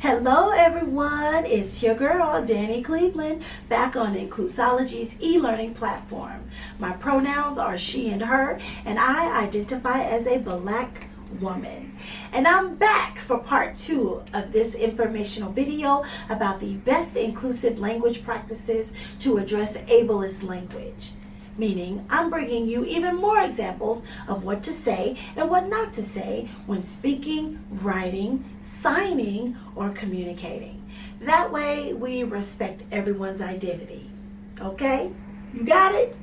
Hello everyone, it's your girl Danny Cleveland back on Inclusology's e-learning platform. My pronouns are she and her, and I identify as a Black woman. And I'm back for part 2 of this informational video about the best inclusive language practices to address ableist language. Meaning, I'm bringing you even more examples of what to say and what not to say when speaking, writing, signing, or communicating. That way, we respect everyone's identity. Okay? You got it?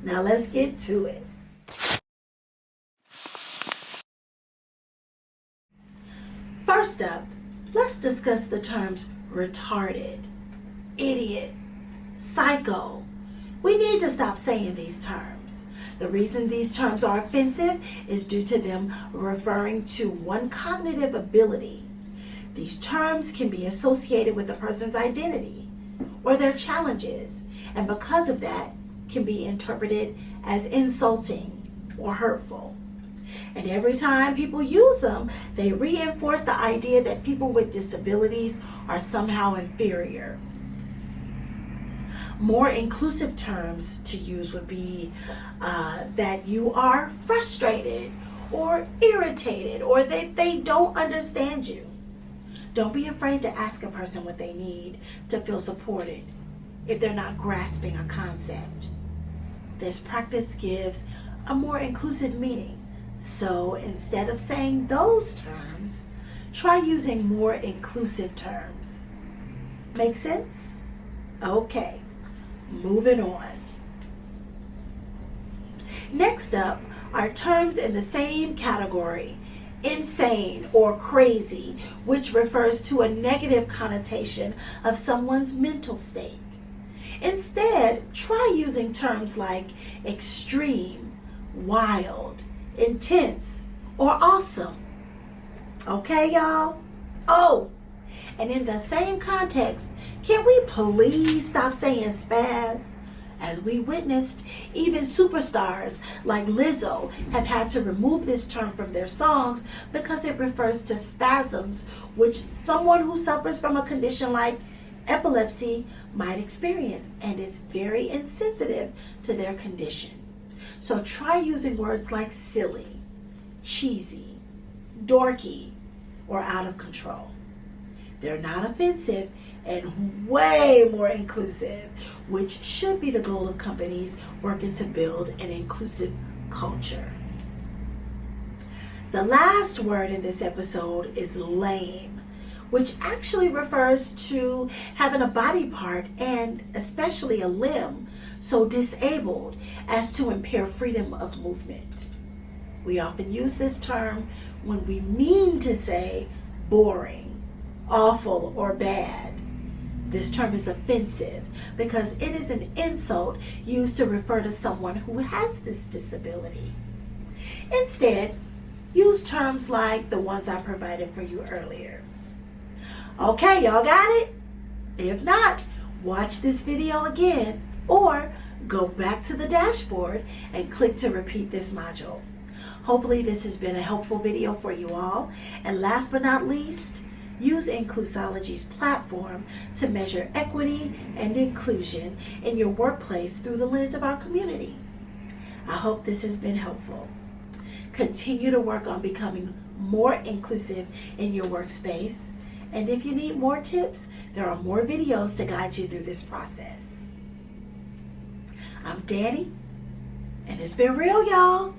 Now let's get to it. First up, let's discuss the terms retarded, idiot, psycho. We need to stop saying these terms. The reason these terms are offensive is due to them referring to one cognitive ability. These terms can be associated with a person's identity or their challenges, and because of that, can be interpreted as insulting or hurtful. And every time people use them, they reinforce the idea that people with disabilities are somehow inferior. More inclusive terms to use would be that you are frustrated or irritated or that they don't understand you. Don't be afraid to ask a person what they need to feel supported if they're not grasping a concept. This practice gives a more inclusive meaning. So instead of saying those terms, try using more inclusive terms. Make sense? Okay. Moving on. Next up are terms in the same category, insane or crazy, which refers to a negative connotation of someone's mental state. Instead, try using terms like extreme, wild, intense, or awesome. Okay, y'all? Oh, and in the same context, can we please stop saying spaz? As we witnessed, even superstars like Lizzo have had to remove this term from their songs because it refers to spasms, which someone who suffers from a condition like epilepsy might experience and is very insensitive to their condition. So try using words like silly, cheesy, dorky, or out of control. They're not offensive and way more inclusive, which should be the goal of companies working to build an inclusive culture. The last word in this episode is lame, which actually refers to having a body part and especially a limb so disabled as to impair freedom of movement. We often use this term when we mean to say boring, awful, or bad. This term is offensive because it is an insult used to refer to someone who has this disability. Instead, use terms like the ones I provided for you earlier. Okay, y'all got it? If not, watch this video again or go back to the dashboard and click to repeat this module. Hopefully this has been a helpful video for you all. And last but not least, use Inclusology's platform to measure equity and inclusion in your workplace through the lens of our community. I hope this has been helpful. Continue to work on becoming more inclusive in your workspace. And if you need more tips, there are more videos to guide you through this process. I'm Danny, and it's been real, y'all.